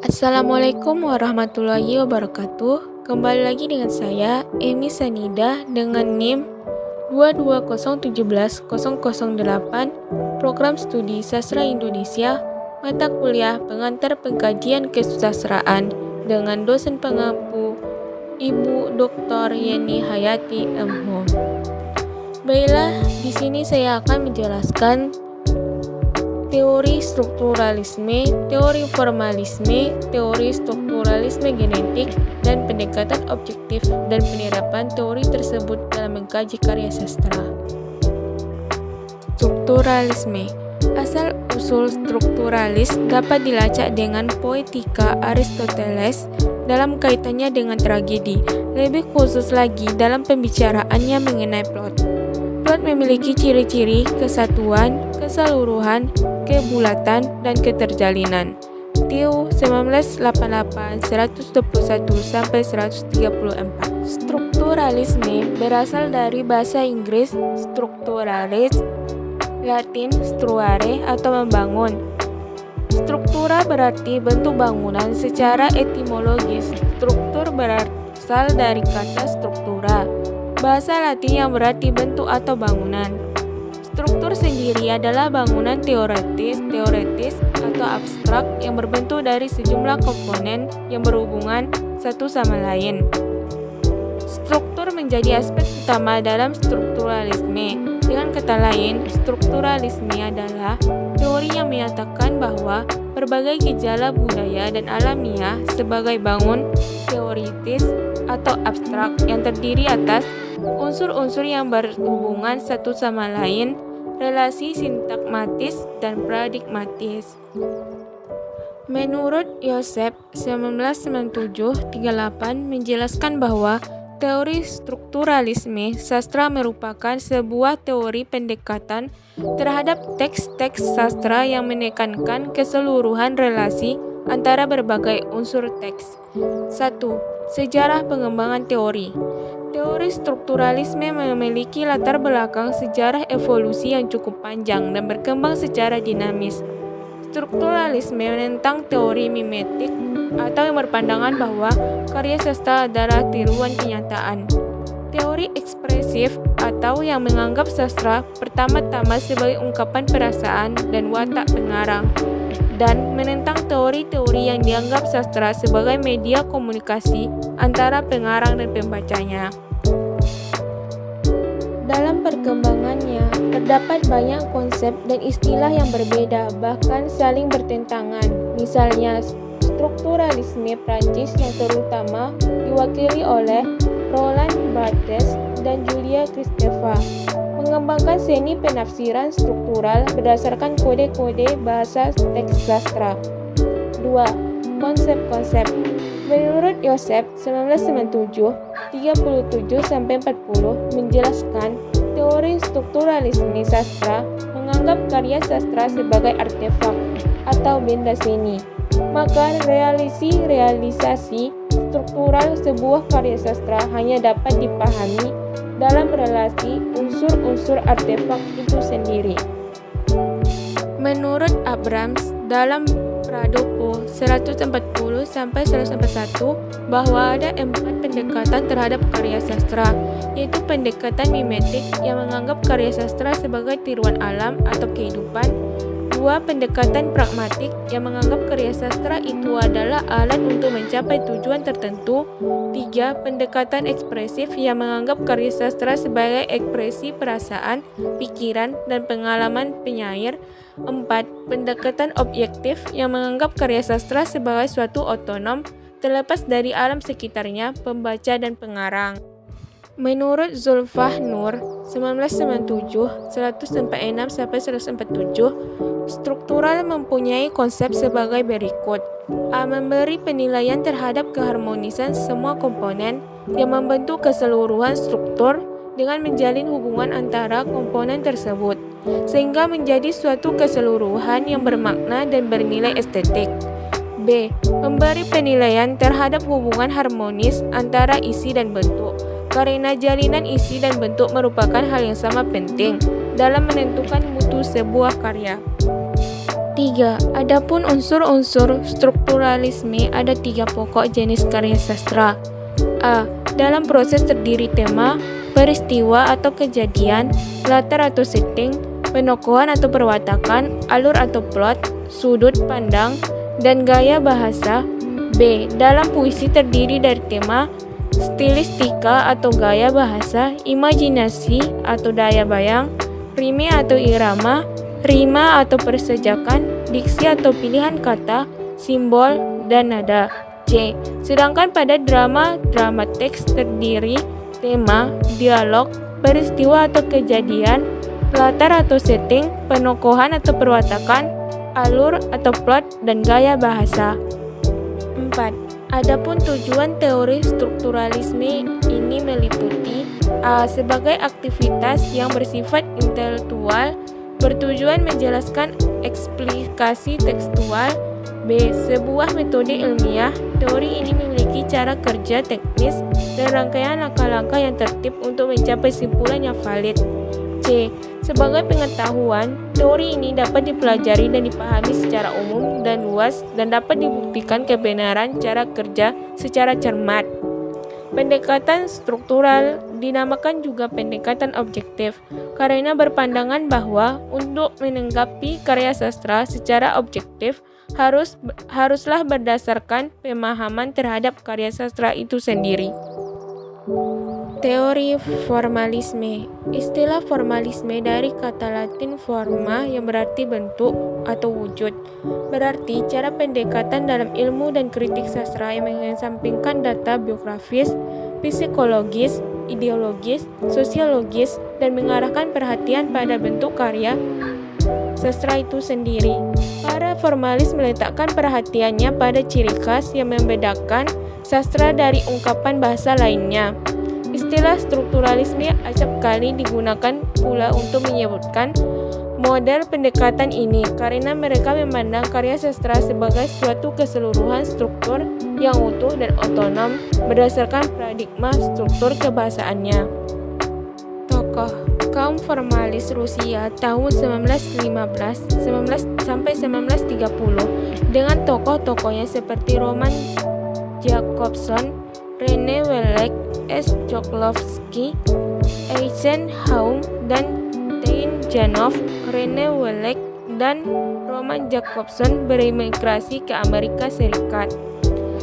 Assalamualaikum warahmatullahi wabarakatuh. Kembali lagi dengan saya, Emi Sanida, dengan NIM 220170008, Program Studi Sastra Indonesia, mata kuliah pengantar pengkajian kesusastraan dengan dosen pengampu Ibu Dr. Yeni Hayati MH. Baiklah, di sini saya akan menjelaskan teori strukturalisme, teori formalisme, teori strukturalisme genetik, dan pendekatan objektif dan penerapan teori tersebut dalam mengkaji karya sastra. Strukturalisme. Asal-usul strukturalis dapat dilacak dengan Poetika Aristoteles dalam kaitannya dengan tragedi, lebih khusus lagi dalam pembicaraannya mengenai plot. Plot memiliki ciri-ciri kesatuan, keseluruhan, kebulatan, dan keterjalinan. Theo 1988 121-134. Strukturalisme berasal dari bahasa Inggris structuralis, Latin struare atau membangun. Struktura berarti bentuk bangunan. Secara etimologis, struktur berasal dari kata struktura, bahasa Latin yang berarti bentuk atau bangunan. Struktur sendiri adalah bangunan teoretis atau abstrak yang berbentuk dari sejumlah komponen yang berhubungan satu sama lain. Struktur menjadi aspek utama dalam strukturalisme. Dengan kata lain, strukturalisme adalah teori yang menyatakan bahwa berbagai gejala budaya dan alamiah sebagai bangun teoritis atau abstrak yang terdiri atas unsur-unsur yang berhubungan satu sama lain, relasi sintakmatis dan paradigmatis. Menurut Joseph 1997-38 menjelaskan bahwa teori strukturalisme sastra merupakan sebuah teori pendekatan terhadap teks-teks sastra yang menekankan keseluruhan relasi antara berbagai unsur teks. 1. Sejarah pengembangan teori. Teori strukturalisme memiliki latar belakang sejarah evolusi yang cukup panjang dan berkembang secara dinamis. Strukturalisme menentang teori mimetik atau yang berpandangan bahwa karya sastra adalah tiruan kenyataan. Teori ekspresif atau yang menganggap sastra pertama-tama sebagai ungkapan perasaan dan watak pengarang, dan menentang teori-teori yang dianggap sastra sebagai media komunikasi antara pengarang dan pembacanya. Dalam perkembangannya, terdapat banyak konsep dan istilah yang berbeda, bahkan saling bertentangan. Misalnya, strukturalisme Prancis yang terutama diwakili oleh Roland Barthes dan Julia Kristeva mengembangkan seni penafsiran struktural berdasarkan kode-kode bahasa teks sastra. 2. Konsep-konsep. Menurut Joseph 1997-37-40 menjelaskan teori strukturalisme sastra menganggap karya sastra sebagai artefak atau benda seni. Maka realisasi struktural sebuah karya sastra hanya dapat dipahami dalam relasi unsur-unsur artefak itu sendiri. Menurut Abrams dalam Pradopo 140-141 bahwa ada 4 pendekatan terhadap karya sastra, yaitu pendekatan mimetik yang menganggap karya sastra sebagai tiruan alam atau kehidupan. 2. Pendekatan pragmatik yang menganggap karya sastra itu adalah alat untuk mencapai tujuan tertentu. 3. Pendekatan ekspresif yang menganggap karya sastra sebagai ekspresi perasaan, pikiran, dan pengalaman penyair. 4. Pendekatan objektif yang menganggap karya sastra sebagai suatu otonom, terlepas dari alam sekitarnya, pembaca dan pengarang. Menurut Zulfah Nur 1997 146-147, struktural mempunyai konsep sebagai berikut. A. Memberi penilaian terhadap keharmonisan semua komponen yang membentuk keseluruhan struktur dengan menjalin hubungan antara komponen tersebut, sehingga menjadi suatu keseluruhan yang bermakna dan bernilai estetik. B. Memberi penilaian terhadap hubungan harmonis antara isi dan bentuk, karena jalinan isi dan bentuk merupakan hal yang sama penting dalam menentukan mutu sebuah karya. 3. Adapun unsur-unsur strukturalisme ada 3 pokok jenis karya sastra. A. Dalam proses terdiri tema, peristiwa atau kejadian, latar atau setting, penokohan atau perwatakan, alur atau plot, sudut pandang, dan gaya bahasa. B. Dalam puisi terdiri dari tema, stilistika atau gaya bahasa, imajinasi atau daya bayang, rime atau irama, rima atau persejakan, diksi atau pilihan kata, simbol, dan nada. C. Sedangkan pada drama teks terdiri tema, dialog, peristiwa atau kejadian, latar atau setting, penokohan atau perwatakan, alur atau plot, dan gaya bahasa. 4. Adapun tujuan teori strukturalisme ini meliputi A. Sebagai aktivitas yang bersifat intelektual, bertujuan menjelaskan eksplikasi tekstual. B. Sebuah metode ilmiah. Teori ini memiliki cara kerja teknis dan rangkaian langkah-langkah yang tertib untuk mencapai kesimpulan yang valid. C. Sebagai pengetahuan, teori ini dapat dipelajari dan dipahami secara umum dan luas dan dapat dibuktikan kebenaran cara kerja secara cermat. Pendekatan struktural dinamakan juga pendekatan objektif karena berpandangan bahwa untuk menanggapi karya sastra secara objektif haruslah berdasarkan pemahaman terhadap karya sastra itu sendiri. Teori formalisme. Istilah formalisme dari kata Latin forma yang berarti bentuk atau wujud. Berarti cara pendekatan dalam ilmu dan kritik sastra yang mengesampingkan data biografis, psikologis, ideologis, sosiologis, dan mengarahkan perhatian pada bentuk karya sastra itu sendiri. Para formalis meletakkan perhatiannya pada ciri khas yang membedakan sastra dari ungkapan bahasa lainnya. Istilah strukturalisme acap kali digunakan pula untuk menyebutkan model pendekatan ini karena mereka memandang karya sastra sebagai suatu keseluruhan struktur yang utuh dan otonom berdasarkan paradigma struktur kebahasaannya. Tokoh kaum formalis Rusia tahun 1915 sampai 1930 dengan tokoh-tokohnya seperti Roman Jakobson, Rene Wellek, S. Choklovsky, Eisenhower, dan Janov. Rene Wellek dan Roman Jakobson beremigrasi ke Amerika Serikat.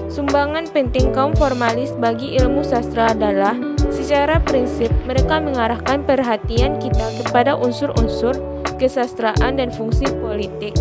Sumbangan penting kaum formalis bagi ilmu sastra adalah secara prinsip mereka mengarahkan perhatian kita kepada unsur-unsur kesastraan dan fungsi politik.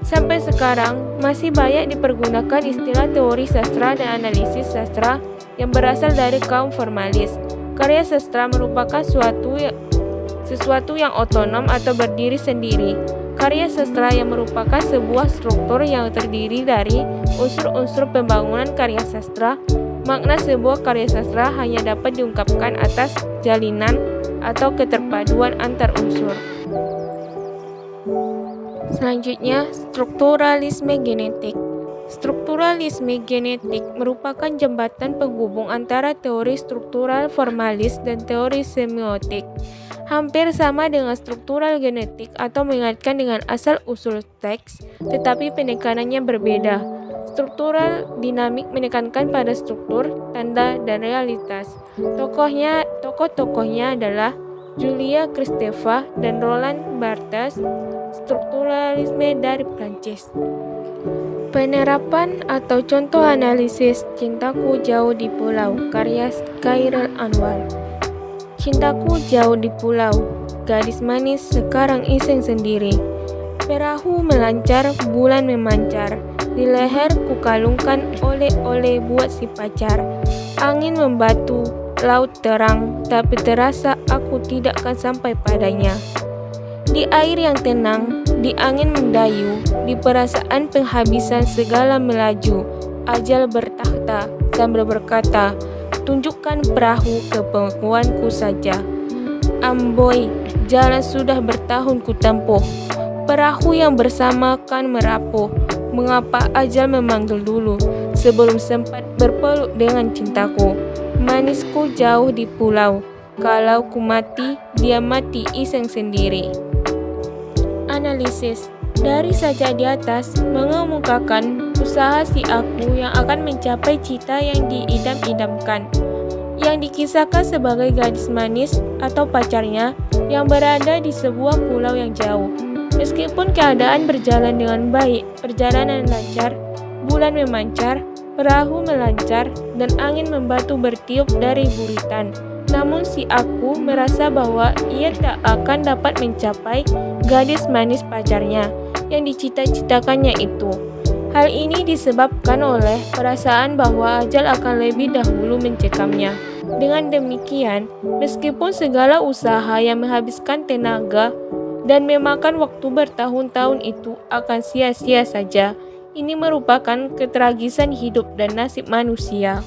Sampai sekarang masih banyak dipergunakan istilah teori sastra dan analisis sastra yang berasal dari kaum formalis. Karya sastra merupakan sesuatu yang otonom atau berdiri sendiri. Karya sastra yang merupakan sebuah struktur yang terdiri dari unsur-unsur pembangunan karya sastra. Makna sebuah karya sastra hanya dapat diungkapkan atas jalinan atau keterpaduan antar unsur. Selanjutnya, strukturalisme genetik. Strukturalisme genetik merupakan jembatan penghubung antara teori struktural formalis dan teori semiotik. Hampir sama dengan struktural genetik atau mengaitkan dengan asal-usul teks, tetapi penekanannya berbeda. Struktural dinamik menekankan pada struktur, tanda, dan realitas. Tokoh-tokohnya adalah Julia Kristeva dan Roland Barthes. Strukturalisme dari Prancis. Penerapan atau contoh analisis Cintaku Jauh di Pulau karya Khairil Anwar. Cintaku jauh di pulau, gadis manis sekarang iseng sendiri. Perahu melancar, bulan memancar, di leher kukalungkan oleh-oleh buat si pacar. Angin membatu, laut terang, tapi terasa aku tidak akan sampai padanya. Di air yang tenang, di angin mendayu, di perasaan penghabisan segala melaju. Ajal bertakhta sambil berkata, tunjukkan perahu ke pengakuanku saja. Amboi, jalan sudah bertahun ku tempuh. Perahu yang bersama kan merapuh. Mengapa ajal memanggil dulu sebelum sempat berpeluk dengan cintaku? Manisku jauh di pulau. Kalau ku mati, dia mati iseng sendiri. Analisis. Dari sajak di atas mengemukakan usaha si aku yang akan mencapai cita yang diidam-idamkan, yang dikisahkan sebagai gadis manis atau pacarnya yang berada di sebuah pulau yang jauh. Meskipun keadaan berjalan dengan baik, perjalanan lancar, bulan memancar, perahu melancar, dan angin membatu bertiup dari buritan, namun si aku merasa bahwa ia tak akan dapat mencapai gadis manis pacarnya yang dicita-citakannya itu. Hal ini disebabkan oleh perasaan bahwa ajal akan lebih dahulu mencekamnya. Dengan demikian, meskipun segala usaha yang menghabiskan tenaga dan memakan waktu bertahun-tahun itu akan sia-sia saja, ini merupakan ketragisan hidup dan nasib manusia.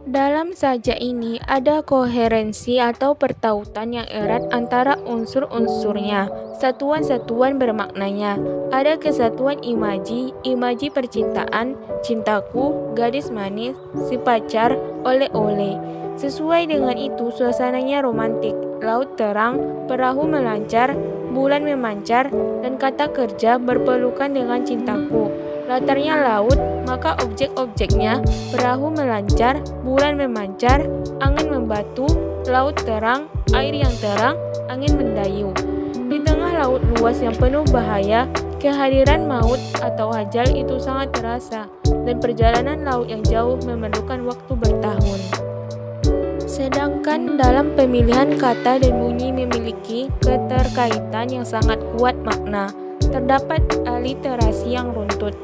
Dalam sajak ini ada koherensi atau pertautan yang erat antara unsur-unsurnya, satuan-satuan bermaknanya. Ada kesatuan imaji, imaji percintaan, cintaku, gadis manis, si pacar, oleh-oleh. Sesuai dengan itu suasananya romantik, laut terang, perahu melancar, bulan memancar, dan kata kerja berpelukan dengan cintaku. Latarnya laut, maka objek-objeknya perahu melancar, bulan memancar, angin membatu, laut terang, air yang terang, angin mendayung. Di tengah laut luas yang penuh bahaya, kehadiran maut atau ajal itu sangat terasa, dan perjalanan laut yang jauh memerlukan waktu bertahun. Sedangkan dalam pemilihan kata dan bunyi memiliki keterkaitan yang sangat kuat makna, terdapat aliterasi yang runtut.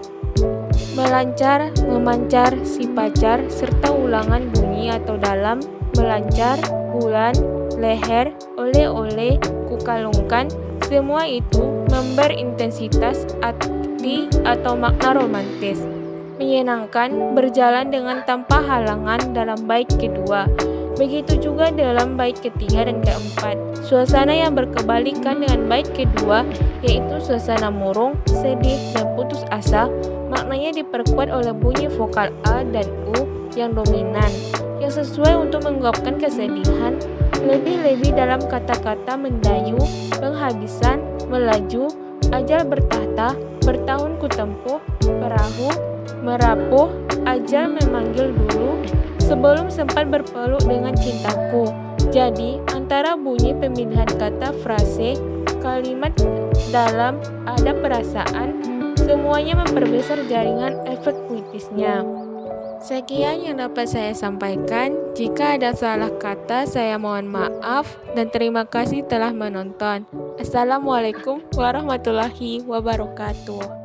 Melancar, memancar, si pacar, serta ulangan bunyi atau dalam, melancar, bulan, leher, oleh-oleh, kukalungkan, semua itu memberi intensitas arti atau makna romantis, menyenangkan, berjalan dengan tanpa halangan dalam bait kedua. Begitu juga dalam bait ketiga dan keempat. Suasana yang berkebalikan dengan bait kedua, yaitu suasana murung, sedih, dan putus asa, maknanya diperkuat oleh bunyi vokal A dan U yang dominan, yang sesuai untuk mengungkapkan kesedihan, lebih-lebih dalam kata-kata mendayu, penghabisan, melaju, ajal bertahta, bertahun kutempuh, perahu, merapuh, ajal memanggil dulu, sebelum sempat berpeluk dengan cintaku. Jadi, antara bunyi pemilihan kata, frase, kalimat dalam ada perasaan, semuanya memperbesar jaringan efek puitisnya. Sekian yang dapat saya sampaikan. Jika ada salah kata, saya mohon maaf dan terima kasih telah menonton. Assalamualaikum warahmatullahi wabarakatuh.